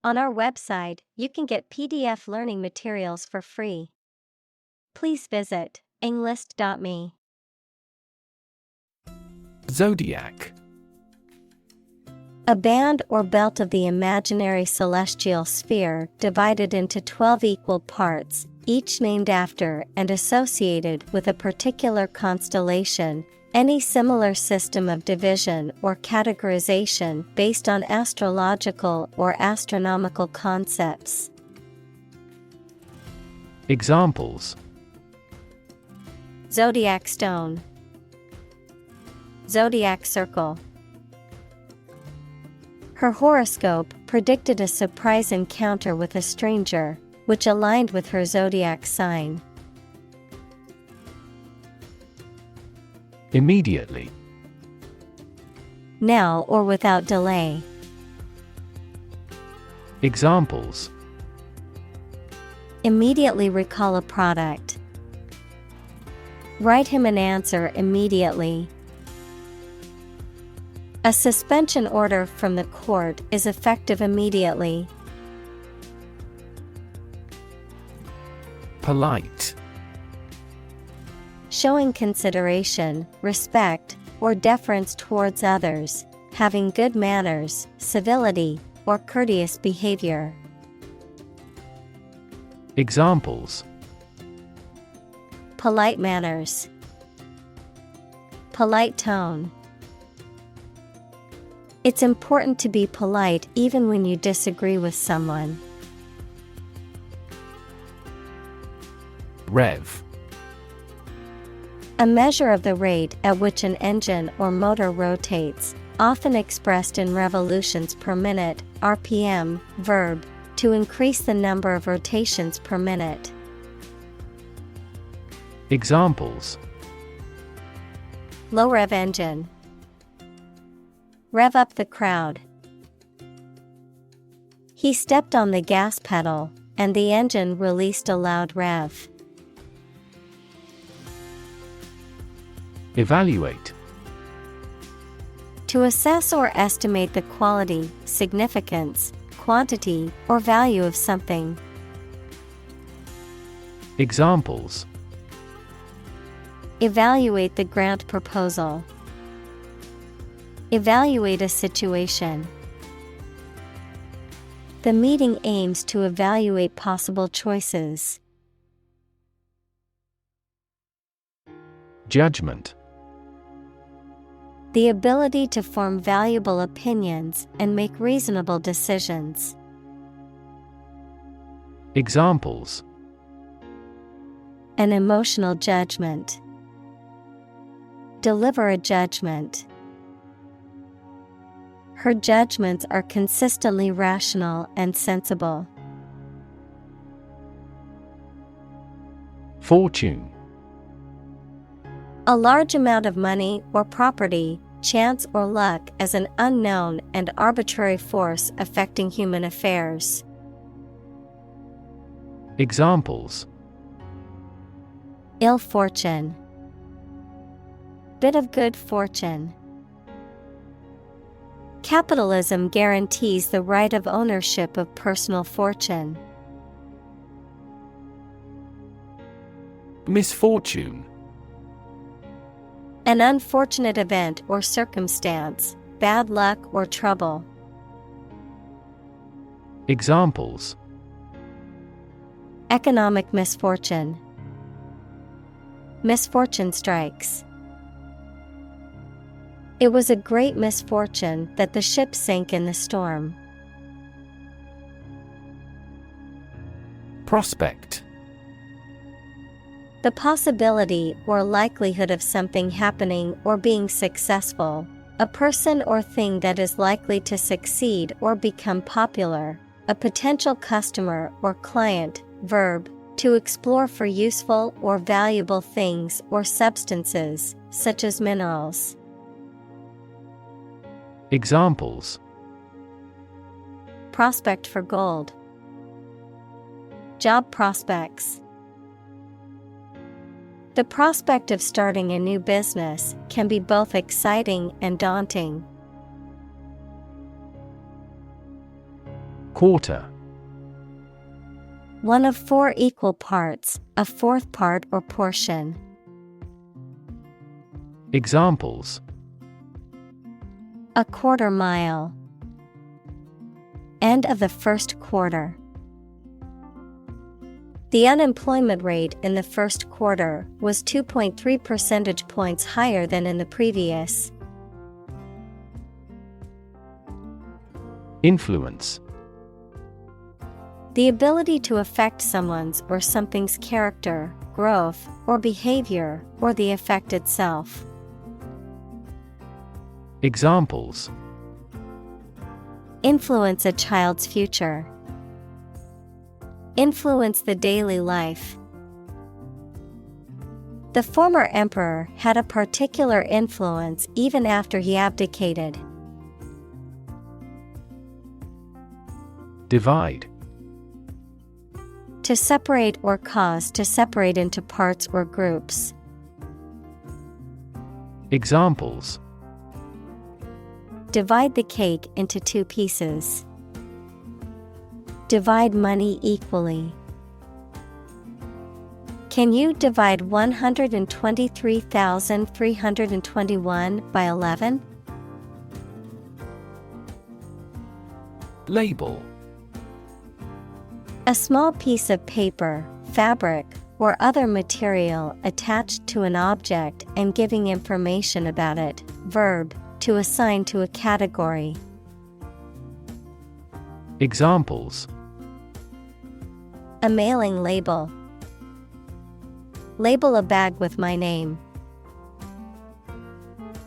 On our website, you can get PDF learning materials for free. Please visit englist.me. Zodiac. A band or belt of the imaginary celestial sphere divided into 12 equal parts, each named after and associated with a particular constellation. Any similar system of division or categorization based on astrological or astronomical concepts. Examples: Zodiac stone, zodiac circle. Her horoscope predicted a surprise encounter with a stranger, which aligned with her zodiac sign. Immediately. Now or without delay. Examples: Immediately recall a product. Write him an answer immediately. A suspension order from the court is effective immediately. Polite. Showing consideration, respect, or deference towards others, having good manners, civility, or courteous behavior. Examples: Polite manners. Polite tone. It's important to be polite even when you disagree with someone. Rev. A measure of the rate at which an engine or motor rotates, often expressed in revolutions per minute, RPM, verb, to increase the number of rotations per minute. Examples: Low rev engine. Rev up the crowd. He stepped on the gas pedal, and the engine released a loud rev. Evaluate. To assess or estimate the quality, significance, quantity, or value of something. Examples: Evaluate the grant proposal. Evaluate a situation. The meeting aims to evaluate possible choices. Judgment. The ability to form valuable opinions and make reasonable decisions. Examples: An emotional judgment. Deliver a judgment. Her judgments are consistently rational and sensible. Fortune. A large amount of money or property, chance or luck as an unknown and arbitrary force affecting human affairs. Examples: Ill fortune. Bit of good fortune. Capitalism guarantees the right of ownership of personal fortune. Misfortune. An unfortunate event or circumstance, bad luck or trouble. Examples: Economic misfortune. Misfortune strikes. It was a great misfortune that the ship sank in the storm. Prospect. The possibility or likelihood of something happening or being successful, a person or thing that is likely to succeed or become popular, a potential customer or client, verb, to explore for useful or valuable things or substances, such as minerals. Examples: Prospect for gold. Job prospects. The prospect of starting a new business can be both exciting and daunting. Quarter. One of four equal parts, a fourth part or portion. Examples: A quarter mile. End of the first quarter. The unemployment rate in the first quarter was 2.3 percentage points higher than in the previous. Influence. The ability to affect someone's or something's character, growth, or behavior, or the effect itself. Examples: Influence a child's future. Influence the daily life. The former emperor had a particular influence even after he abdicated. Divide. To separate or cause to separate into parts or groups. Examples: Divide the cake into two pieces. Divide money equally. Can you divide 123,321 by 11? Label. A small piece of paper, fabric, or other material attached to an object and giving information about it. Verb, to assign to a category. Examples: A mailing label. Label a bag with my name.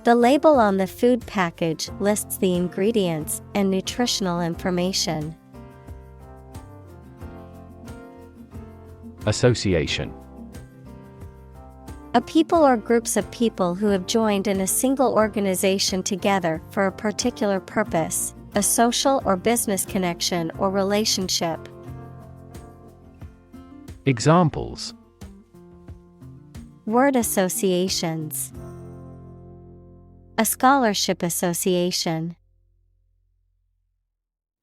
The label on the food package lists the ingredients and nutritional information. Association. A people or groups of people who have joined in a single organization together for a particular purpose, a social or business connection or relationship. Examples: Word associations. A scholarship association.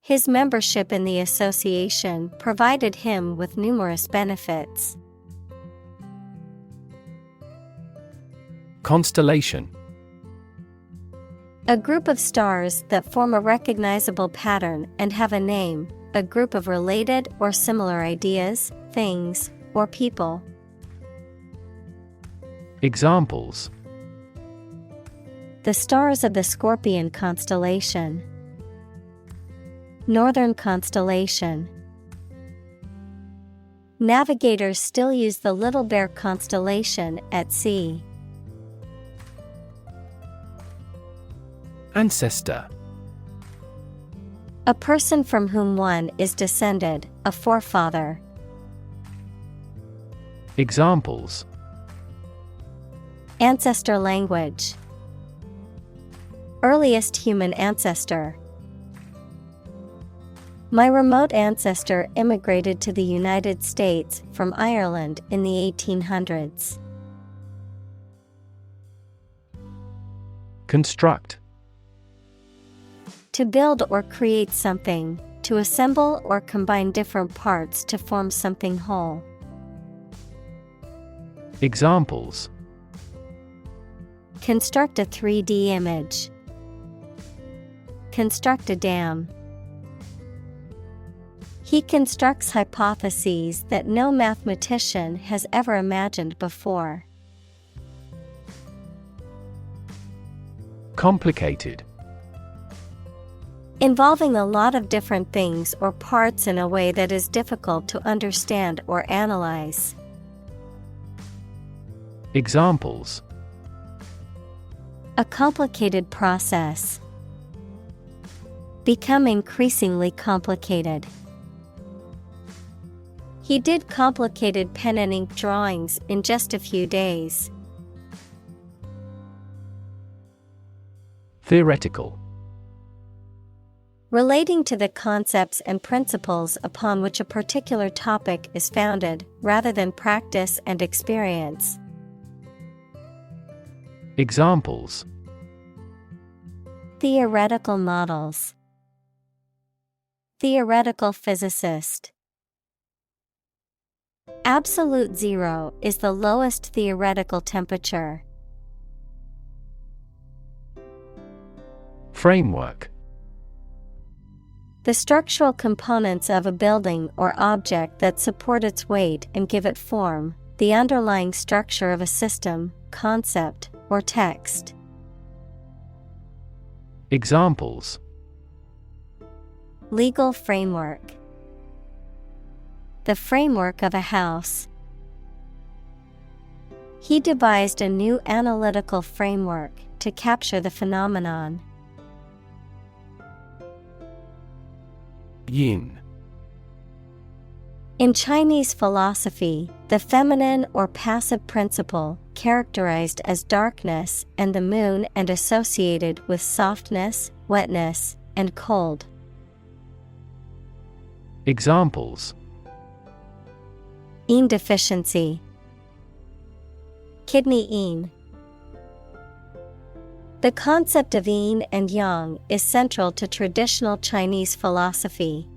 His membership in the association provided him with numerous benefits. Constellation. A group of stars that form a recognizable pattern and have a name, a group of related or similar ideas, things, or people. Examples: The stars of the Scorpion constellation. Northern constellation. Navigators still use the Little Bear constellation at sea. Ancestor. A person from whom one is descended, a forefather. Examples: Ancestor language. Earliest human ancestor. My remote ancestor immigrated to the United States from Ireland in the 1800s. Construct. To build or create something, to assemble or combine different parts to form something whole. Examples: Construct a 3D image. Construct a dam. He constructs hypotheses that no mathematician has ever imagined before. Complicated. Involving a lot of different things or parts in a way that is difficult to understand or analyze. Examples: A complicated process. Become increasingly complicated. He did complicated pen and ink drawings in just a few days. Theoretical. Relating to the concepts and principles upon which a particular topic is founded, rather than practice and experience. Examples: Theoretical models. Theoretical physicist. Absolute zero is the lowest theoretical temperature. Framework. The structural components of a building or object that support its weight and give it form, the underlying structure of a system, concept, or text. Examples: Legal framework. The framework of a house. He devised a new analytical framework to capture the phenomenon. Yin. In Chinese philosophy, the feminine or passive principle, characterized as darkness and the moon and associated with softness, wetness, and cold. Examples: Yin deficiency. Kidney yin. The concept of yin and yang is central to traditional Chinese philosophy.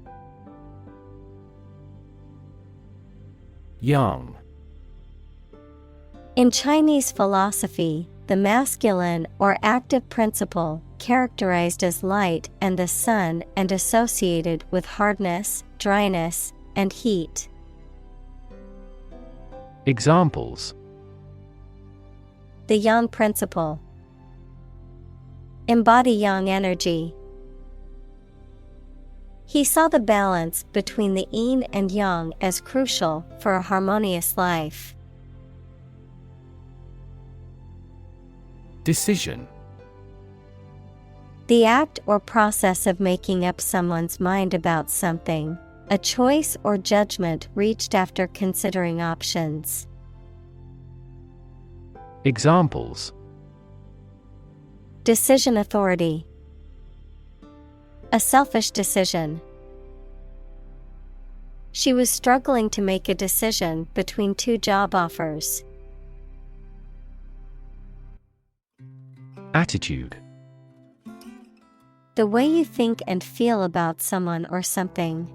Yang. In Chinese philosophy, the masculine or active principle, characterized as light and the sun and associated with hardness, dryness, and heat. Examples: The yang principle. Embody yang energy. He saw the balance between the yin and yang as crucial for a harmonious life. Decision. The act or process of making up someone's mind about something, a choice or judgment reached after considering options. Examples: Decision authority. A selfish decision. She was struggling to make a decision between two job offers. Attitude. The way you think and feel about someone or something.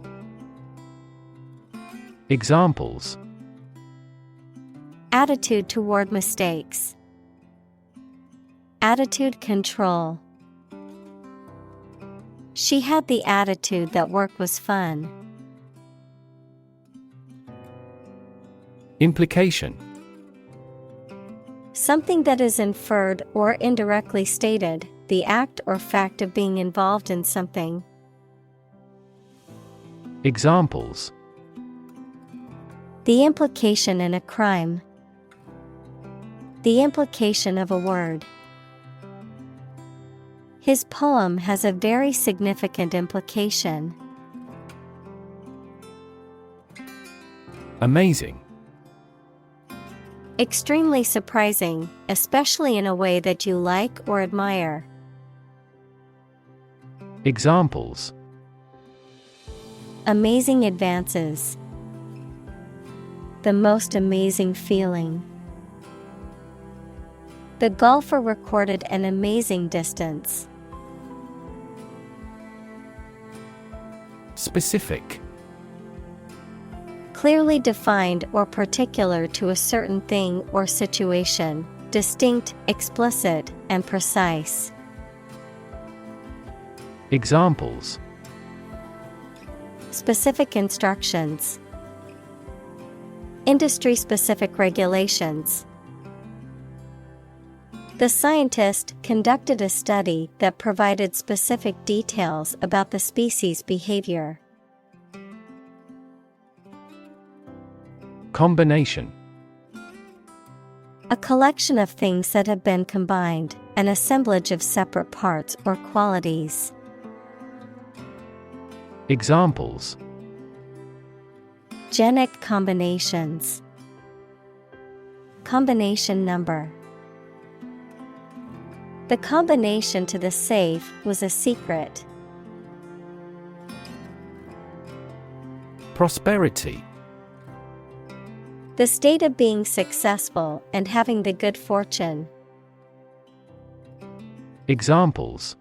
Examples: Attitude toward mistakes. Attitude control. She had the attitude that work was fun. Implication. Something that is inferred or indirectly stated, the act or fact of being involved in something. Examples: The implication in a crime. The implication of a word. His poem has a very significant implication. Amazing. Extremely surprising, especially in a way that you like or admire. Examples: Amazing advances. The most amazing feeling. The golfer recorded an amazing distance. Specific. Clearly defined or particular to a certain thing or situation, distinct, explicit, and precise. Examples: Specific instructions. Industry-specific regulations. The scientist conducted a study that provided specific details about the species' behavior. Combination. A collection of things that have been combined, an assemblage of separate parts or qualities. Examples: Genic combinations. Combination number. The combination to the safe was a secret. Prosperity. The state of being successful and having the good fortune. Examples: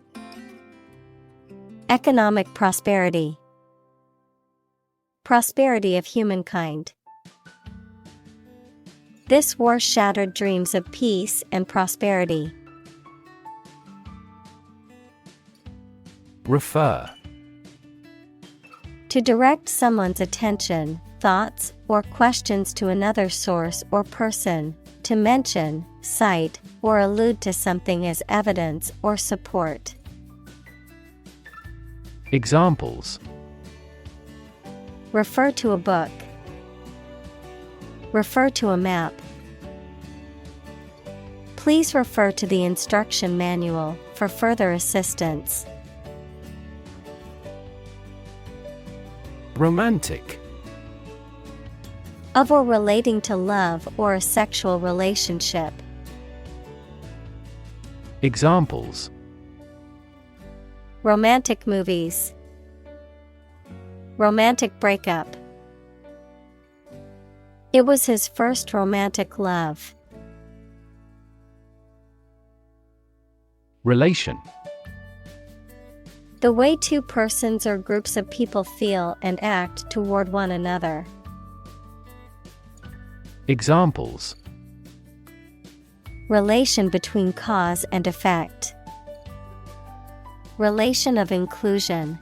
Economic prosperity. prosperity of humankind. This war shattered dreams of peace and prosperity. Refer. To direct someone's attention, thoughts, or questions to another source or person, to mention, cite, or allude to something as evidence or support. Examples. Refer to a book. Refer to a map. Please refer to the instruction manual for further assistance. Romantic. Of or relating to love or a sexual relationship. Examples. Romantic movies. Romantic breakup. It was his first romantic love. Relation. The way two persons or groups of people feel and act toward one another. Examples. Relation between cause and effect. Relation of inclusion.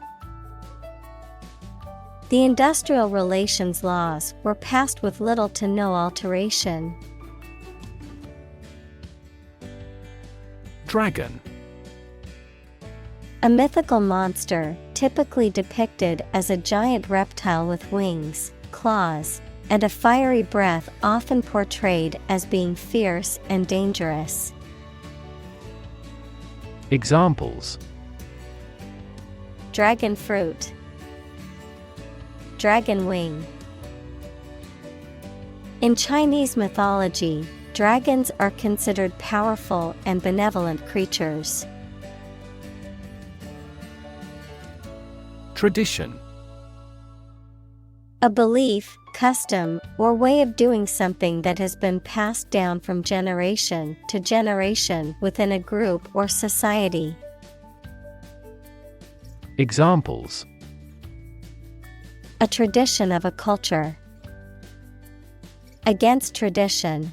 The industrial relations laws were passed with little to no alteration. Dragon. A mythical monster, typically depicted as a giant reptile with wings, claws, and a fiery breath, often portrayed as being fierce and dangerous. Examples. Dragon fruit. Dragon wing. In Chinese mythology, dragons are considered powerful and benevolent creatures. Tradition. A belief, custom, or way of doing something that has been passed down from generation to generation within a group or society. Examples. A tradition of a culture. Against tradition.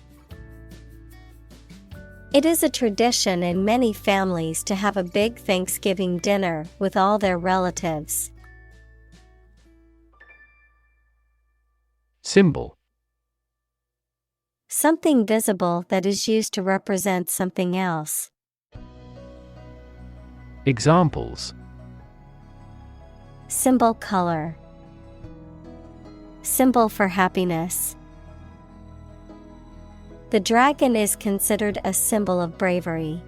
It is a tradition in many families to have a big Thanksgiving dinner with all their relatives. Symbol. Something visible that is used to represent something else. Examples. Symbol color. Symbol for happiness. The dragon is considered a symbol of bravery.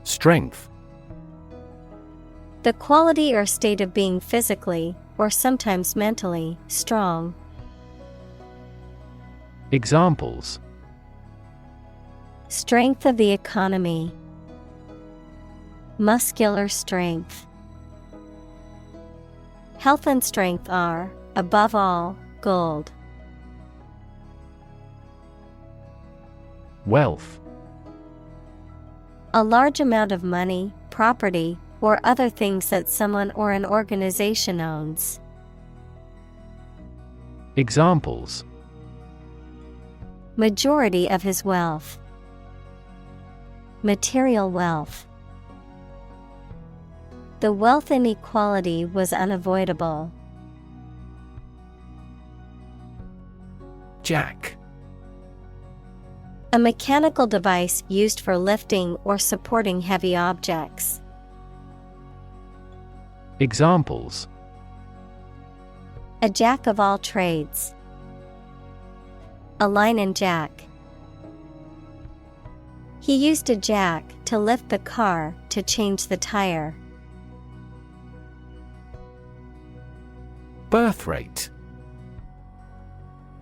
Strength. The quality or state of being physically, or sometimes mentally, strong. Examples. Strength of the economy. Muscular strength. Health and strength are, above all, gold. Wealth. A large amount of money, property, or other things that someone or an organization owns. Examples. Majority of his wealth. Material wealth. The wealth inequality was unavoidable. Jack. A mechanical device used for lifting or supporting heavy objects. Examples. A jack of all trades. A line and jack. He used a jack to lift the car to change the tire. Birthrate.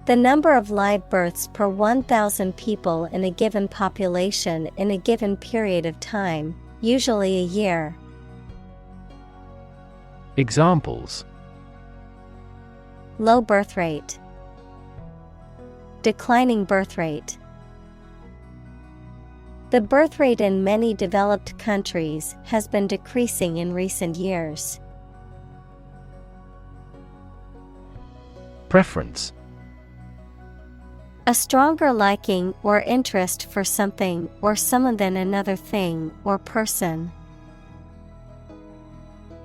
The number of live births per 1,000 people in a given population in a given period of time, usually a year. Examples. Low birth rate. Declining birth rate. The birth rate in many developed countries has been decreasing in recent years. Preference. A stronger liking or interest for something or someone than another thing or person.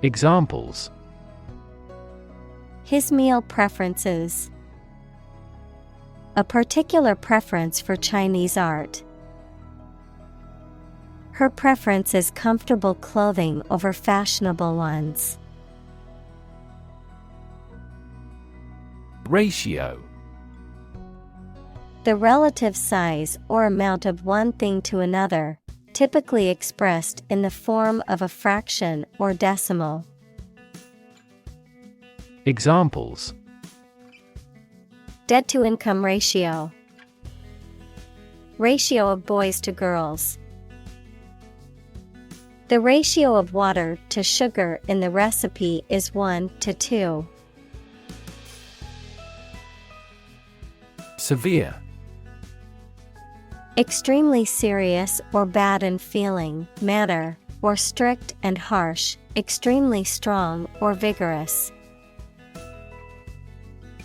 Examples. His meal preferences. A particular preference for Chinese art. Her preference is comfortable clothing over fashionable ones. Ratio. The relative size or amount of one thing to another, typically expressed in the form of a fraction or decimal. Examples. Debt-to-income ratio. Ratio of boys to girls. The ratio of water to sugar in the recipe is 1:2. Severe. Extremely serious or bad in feeling, manner, or strict and harsh, extremely strong or vigorous.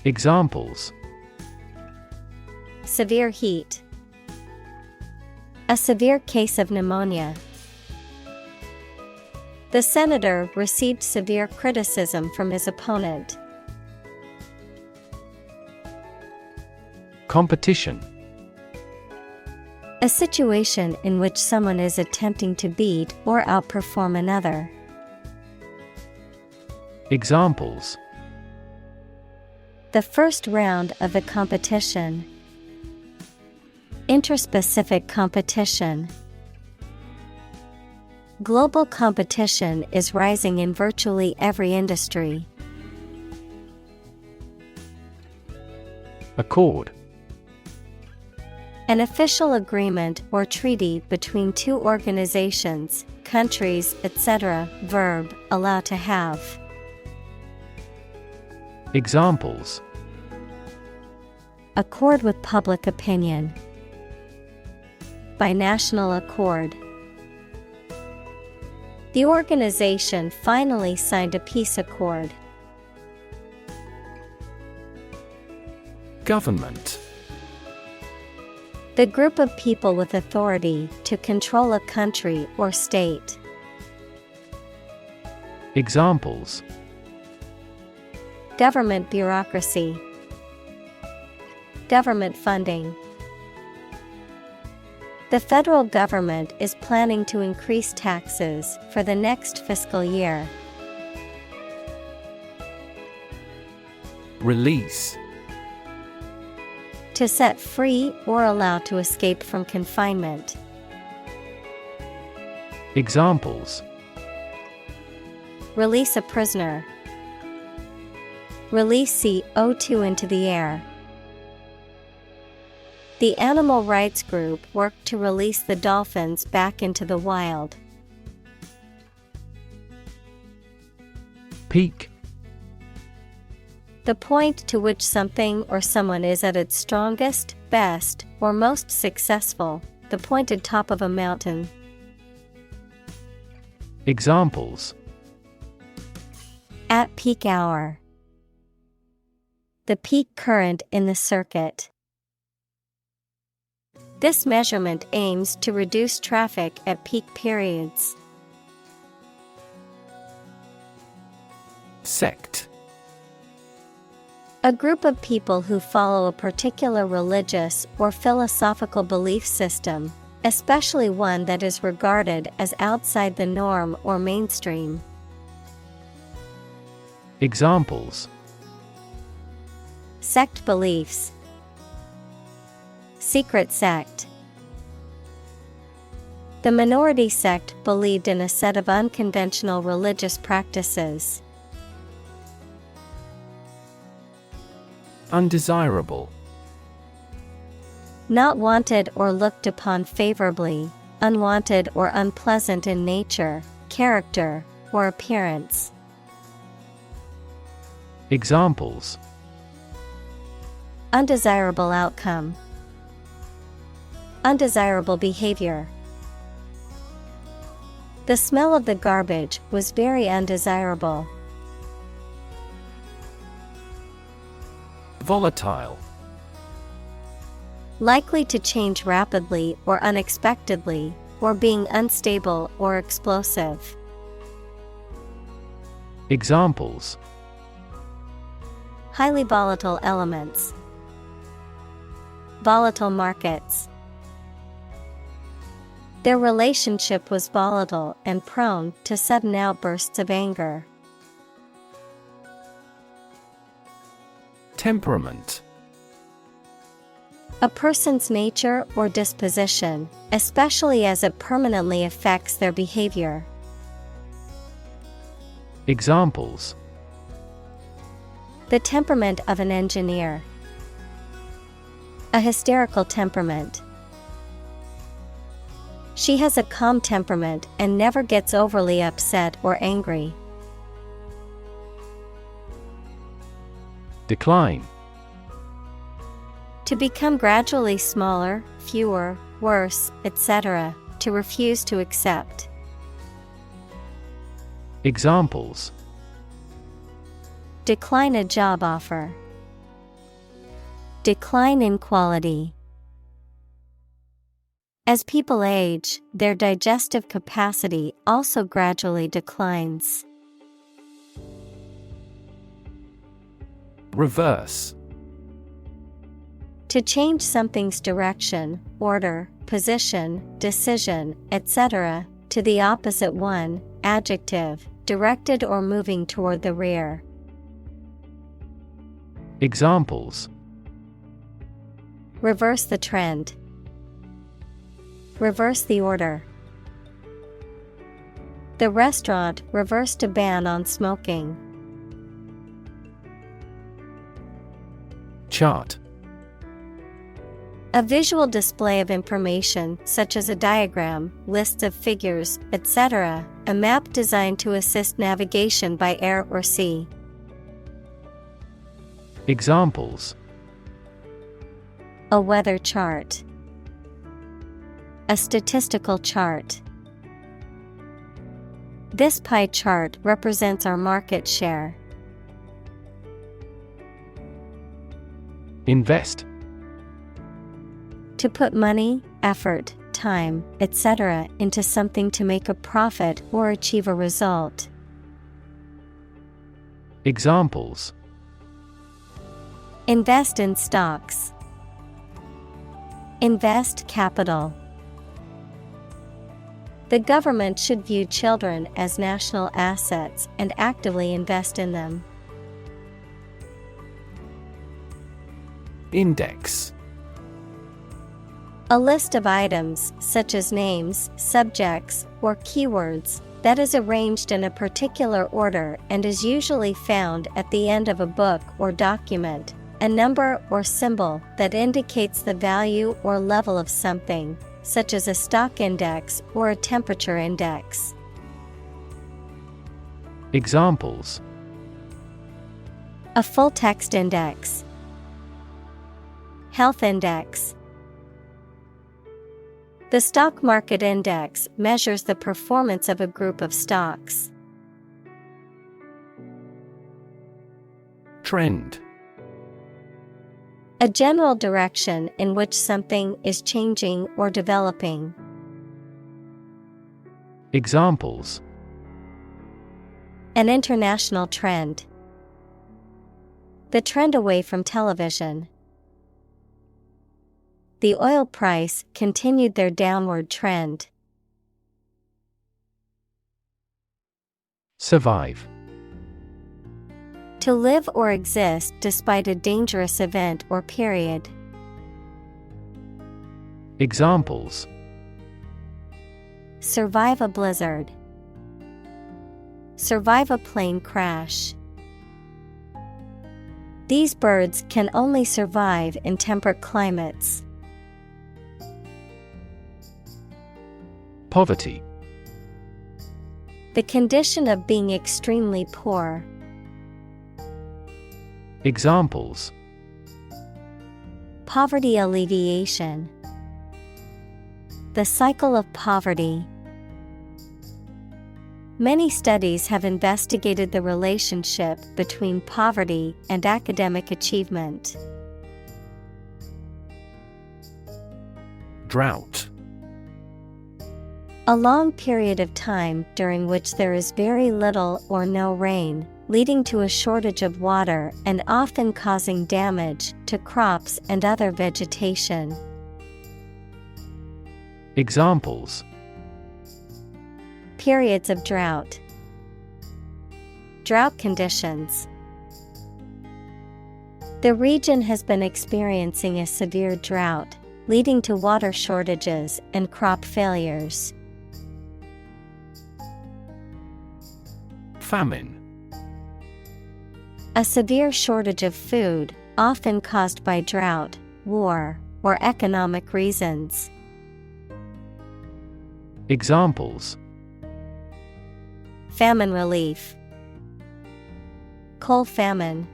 Examples. Severe heat. A severe case of pneumonia. The senator received severe criticism from his opponent. Competition. A situation in which someone is attempting to beat or outperform another. Examples. The first round of a competition. Intraspecific competition. Global competition is rising in virtually every industry. Accord. An official agreement or treaty between two organizations, countries, etc. Verb, allow to have. Examples. Accord with public opinion. By national accord. The organization finally signed a peace accord. Government. The group of people with authority to control a country or state. Examples. Government bureaucracy. Government funding. The federal government is planning to increase taxes for the next fiscal year. Release. To set free or allow to escape from confinement. Examples. Release a prisoner. Release CO2 into the air. The animal rights group worked to release the dolphins back into the wild. Peak. The point to which something or someone is at its strongest, best, or most successful, the pointed top of a mountain. Examples. At peak hour. The peak current in the circuit. This measurement aims to reduce traffic at peak periods. Sect. A group of people who follow a particular religious or philosophical belief system, especially one that is regarded as outside the norm or mainstream. Examples. Sect beliefs. Secret sect. The minority sect believed in a set of unconventional religious practices. Undesirable. Not wanted or looked upon favorably, unwanted or unpleasant in nature, character, or appearance. Examples. Undesirable outcome. Undesirable behavior. The smell of the garbage was very undesirable. Volatile. Likely to change rapidly or unexpectedly, or being unstable or explosive. Examples: Highly volatile elements. Volatile markets. Their relationship was volatile and prone to sudden outbursts of anger. Temperament. A person's nature or disposition, especially as it permanently affects their behavior. Examples: The temperament of an engineer. A hysterical temperament. She has a calm temperament and never gets overly upset or angry. Decline. To become gradually smaller, fewer, worse, etc., to refuse to accept. Examples: Decline a job offer. Decline in quality. As people age, their digestive capacity also gradually declines. Reverse. To change something's direction, order, position, decision, etc., to the opposite one, adjective, directed or moving toward the rear. Examples: Reverse the trend. Reverse the order. The restaurant reversed a ban on smoking. Chart. A visual display of information such as a diagram, lists of figures, etc., a map designed to assist navigation by air or sea. Examples: A weather chart. A statistical chart. This pie chart represents our market share. Invest. To put money, effort, time, etc. into something to make a profit or achieve a result. Examples: Invest in stocks. Invest capital. The government should view children as national assets and actively invest in them. Index. A list of items, such as names, subjects, or keywords, that is arranged in a particular order and is usually found at the end of a book or document. A number or symbol that indicates the value or level of something, such as a stock index or a temperature index. Examples: A full text index. Health index. The stock market index measures the performance of a group of stocks. Trend. A general direction in which something is changing or developing. Examples: An international trend. The trend away from television. The oil price continued their downward trend. Survive. To live or exist despite a dangerous event or period. Examples: Survive a blizzard. Survive a plane crash. These birds can only survive in temperate climates. Poverty. The condition of being extremely poor. Examples: Poverty alleviation. The cycle of poverty. Many studies have investigated the relationship between poverty and academic achievement. Drought. A long period of time during which there is very little or no rain, leading to a shortage of water and often causing damage to crops and other vegetation. Examples: Periods of drought. Drought conditions. The region has been experiencing a severe drought, leading to water shortages and crop failures. Famine. A severe shortage of food, often caused by drought, war, or economic reasons. Examples: Famine relief. Coal famine.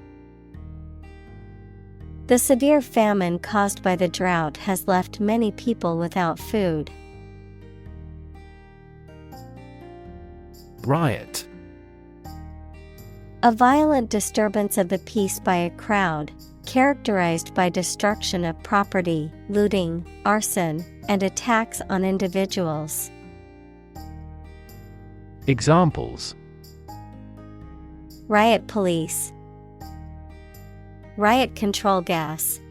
The severe famine caused by the drought has left many people without food. Riot. A violent disturbance of the peace by a crowd, characterized by destruction of property, looting, arson, and attacks on individuals. Examples: Riot police. Riot control gas.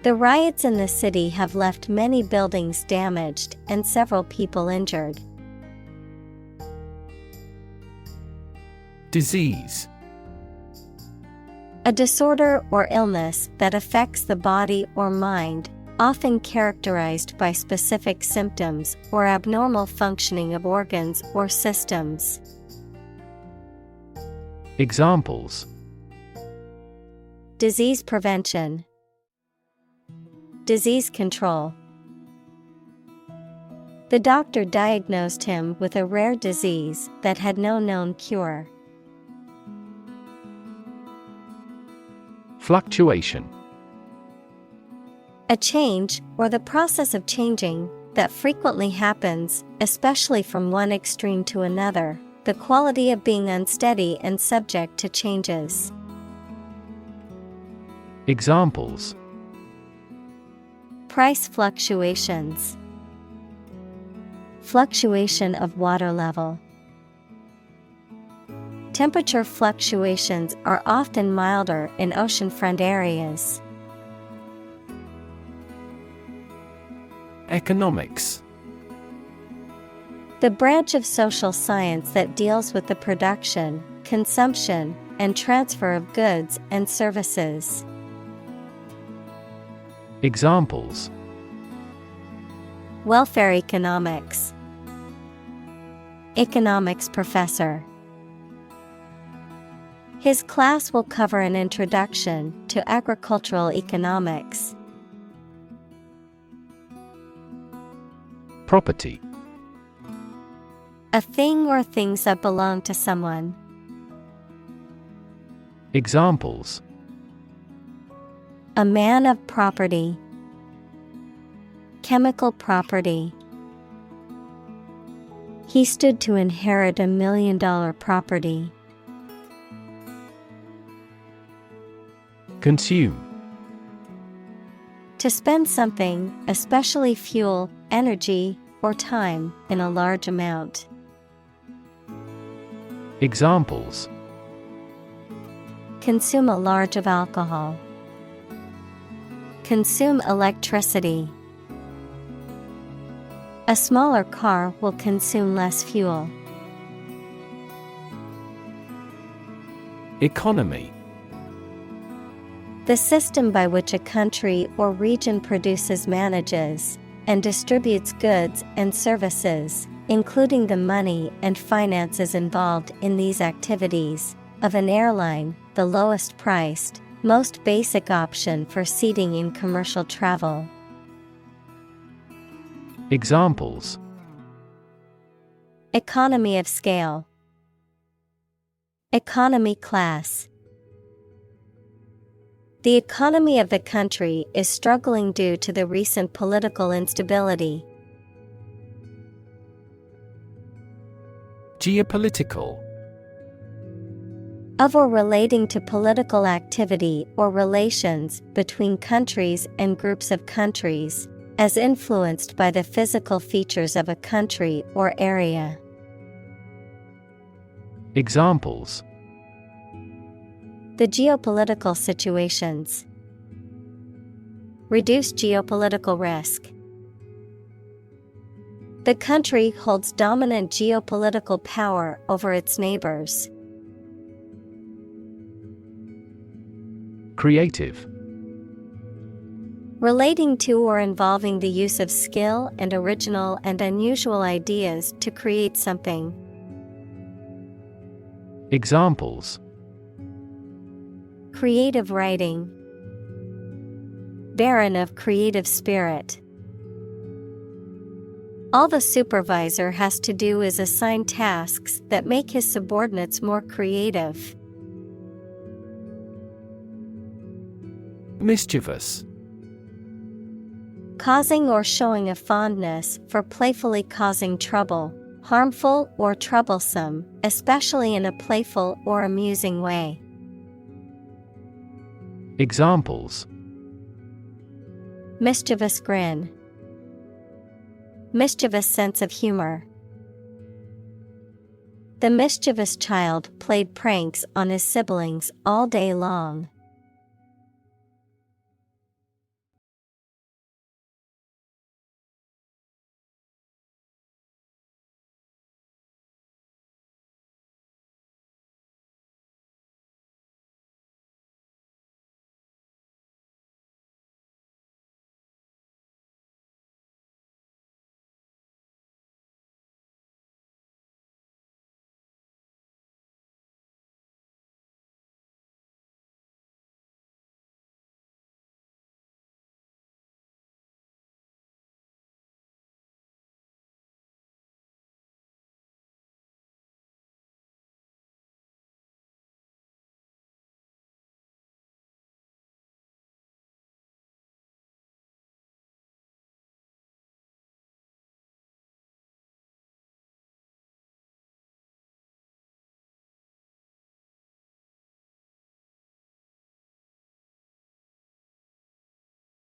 The riots in the city have left many buildings damaged and several people injured. Disease. A disorder or illness that affects the body or mind, often characterized by specific symptoms or abnormal functioning of organs or systems. Examples: Disease prevention. Disease control. The doctor diagnosed him with a rare disease that had no known cure. Fluctuation. A change, or the process of changing, that frequently happens, especially from one extreme to another, the quality of being unsteady and subject to changes. Examples: Price fluctuations. Fluctuation of water level. Temperature fluctuations are often milder in oceanfront areas. Economics. The branch of social science that deals with the production, consumption, and transfer of goods and services. Examples: Welfare economics. Economics professor. His class will cover an introduction to agricultural economics. Property. A thing or things that belong to someone. Examples: A man of property. Chemical property. He stood to inherit $1 million property. Consume. To spend something, especially fuel, energy, or time, in a large amount. Examples: Consume a large of alcohol. Consume electricity. A smaller car will consume less fuel. Economy. The system by which a country or region produces, manages, and distributes goods and services, including the money and finances involved in these activities, of an airline, the lowest priced, most basic option for seating in commercial travel. Examples: Economy of scale. Economy class. The economy of the country is struggling due to the recent political instability. Geopolitical. Of or relating to political activity or relations between countries and groups of countries, as influenced by the physical features of a country or area. Examples: The geopolitical situations. Reduce geopolitical risk. The country holds dominant geopolitical power over its neighbors. Creative. Relating to or involving the use of skill and original and unusual ideas to create something. Examples: Creative writing. Barren of creative spirit. All the supervisor has to do is assign tasks that make his subordinates more creative. Mischievous. Causing or showing a fondness for playfully causing trouble, harmful or troublesome, especially in a playful or amusing way. Examples: Mischievous grin. Mischievous sense of humor. The mischievous child played pranks on his siblings all day long.